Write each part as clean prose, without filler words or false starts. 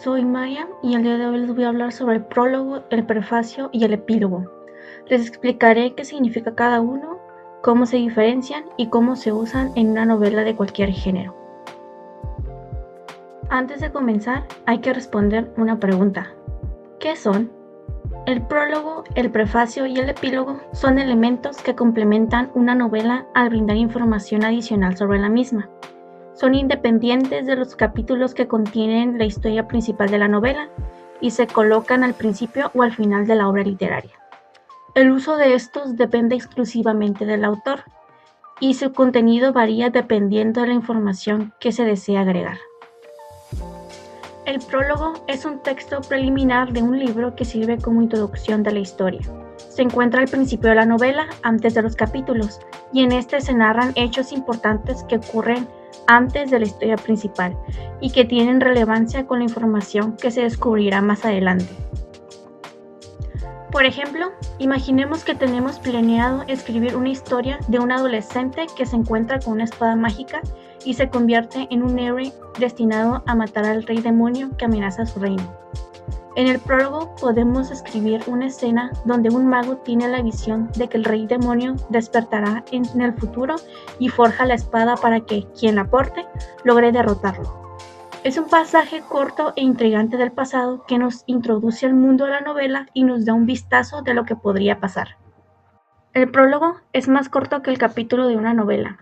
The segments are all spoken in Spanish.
soy Maya y el día de hoy les voy a hablar sobre el prólogo, el prefacio y el epílogo. Les explicaré qué significa cada uno, cómo se diferencian y cómo se usan en una novela de cualquier género. Antes de comenzar, hay que responder una pregunta. ¿Qué son? El prólogo, el prefacio y el epílogo son elementos que complementan una novela al brindar información adicional sobre la misma. Son independientes de los capítulos que contienen la historia principal de la novela y se colocan al principio o al final de la obra literaria. El uso de estos depende exclusivamente del autor y su contenido varía dependiendo de la información que se desea agregar. El prólogo es un texto preliminar de un libro que sirve como introducción de la historia. Se encuentra al principio de la novela, antes de los capítulos, y en este se narran hechos importantes que ocurren antes de la historia principal y que tienen relevancia con la información que se descubrirá más adelante. Por ejemplo, imaginemos que tenemos planeado escribir una historia de un adolescente que se encuentra con una espada mágica y se convierte en un héroe destinado a matar al rey demonio que amenaza su reino. En el prólogo podemos escribir una escena donde un mago tiene la visión de que el rey demonio despertará en el futuro y forja la espada para que quien la porte logre derrotarlo. Es un pasaje corto e intrigante del pasado que nos introduce al mundo de la novela y nos da un vistazo de lo que podría pasar. El prólogo es más corto que el capítulo de una novela.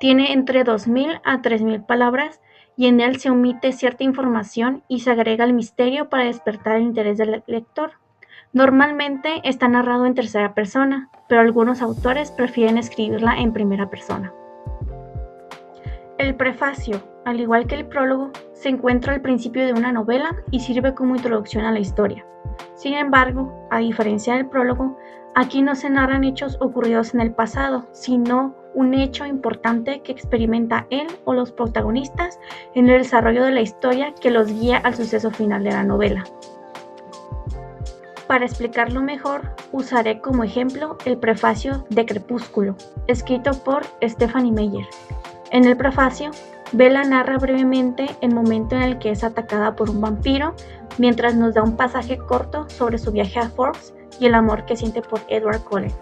Tiene entre 2.000 a 3.000 palabras y en él se omite cierta información y se agrega el misterio para despertar el interés del lector. Normalmente está narrado en tercera persona, pero algunos autores prefieren escribirla en primera persona. El prefacio, al igual que el prólogo, se encuentra al principio de una novela y sirve como introducción a la historia. Sin embargo, a diferencia del prólogo, aquí no se narran hechos ocurridos en el pasado, sino un hecho importante que experimenta él o los protagonistas en el desarrollo de la historia que los guía al suceso final de la novela. Para explicarlo mejor, usaré como ejemplo el prefacio de Crepúsculo, escrito por Stephanie Meyer. En el prefacio, Bella narra brevemente el momento en el que es atacada por un vampiro, mientras nos da un pasaje corto sobre su viaje a Forks y el amor que siente por Edward Cullen.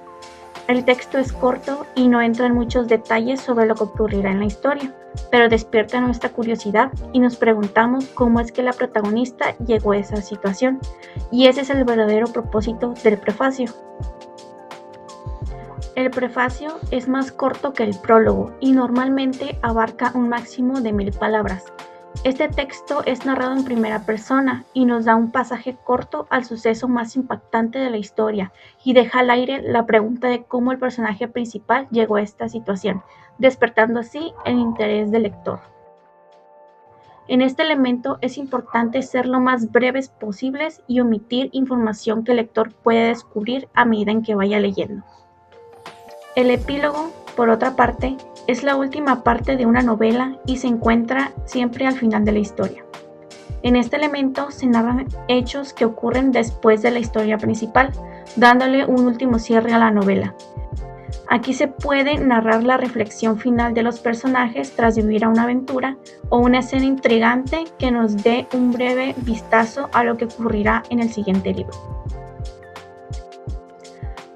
El texto es corto y no entra en muchos detalles sobre lo que ocurrirá en la historia, pero despierta nuestra curiosidad y nos preguntamos cómo es que la protagonista llegó a esa situación, y ese es el verdadero propósito del prefacio. El prefacio es más corto que el prólogo y normalmente abarca un máximo de 1.000 palabras. Este texto es narrado en primera persona y nos da un pasaje corto al suceso más impactante de la historia y deja al aire la pregunta de cómo el personaje principal llegó a esta situación, despertando así el interés del lector. En este elemento es importante ser lo más breves posibles y omitir información que el lector puede descubrir a medida en que vaya leyendo. El epílogo, por otra parte, es la última parte de una novela y se encuentra siempre al final de la historia. En este elemento se narran hechos que ocurren después de la historia principal, dándole un último cierre a la novela. Aquí se puede narrar la reflexión final de los personajes tras vivir a una aventura o una escena intrigante que nos dé un breve vistazo a lo que ocurrirá en el siguiente libro.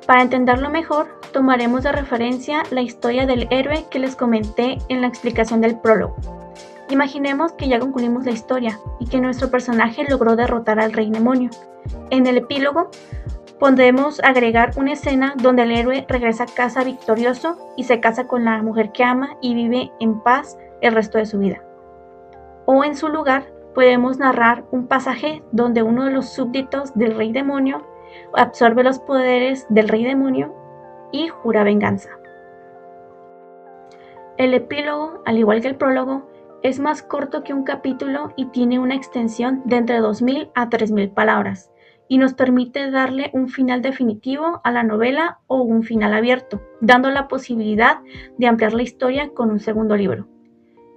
Para entenderlo mejor, tomaremos de referencia la historia del héroe que les comenté en la explicación del prólogo. Imaginemos que ya concluimos la historia y que nuestro personaje logró derrotar al rey demonio. En el epílogo, podemos agregar una escena donde el héroe regresa a casa victorioso y se casa con la mujer que ama y vive en paz el resto de su vida. O en su lugar, podemos narrar un pasaje donde uno de los súbditos del rey demonio absorbe los poderes del rey demonio y jura venganza. El epílogo, al igual que el prólogo, es más corto que un capítulo y tiene una extensión de entre 2.000 a 3.000 palabras y nos permite darle un final definitivo a la novela o un final abierto, dando la posibilidad de ampliar la historia con un segundo libro.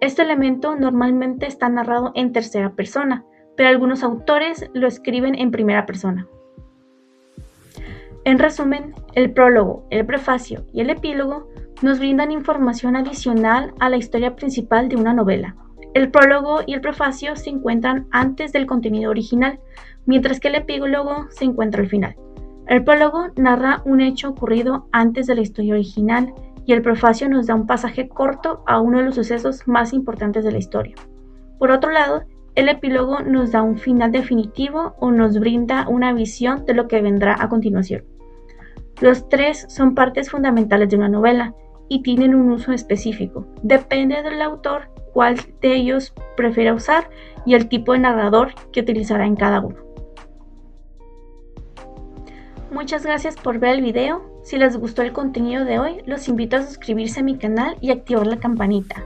Este elemento normalmente está narrado en tercera persona, pero algunos autores lo escriben en primera persona. En resumen, el prólogo, el prefacio y el epílogo nos brindan información adicional a la historia principal de una novela. El prólogo y el prefacio se encuentran antes del contenido original, mientras que el epílogo se encuentra al final. El prólogo narra un hecho ocurrido antes de la historia original y el prefacio nos da un pasaje corto a uno de los sucesos más importantes de la historia. Por otro lado, el epílogo nos da un final definitivo o nos brinda una visión de lo que vendrá a continuación. Los tres son partes fundamentales de una novela y tienen un uso específico. Depende del autor cuál de ellos prefiera usar y el tipo de narrador que utilizará en cada uno. Muchas gracias por ver el video. Si les gustó el contenido de hoy, los invito a suscribirse a mi canal y activar la campanita.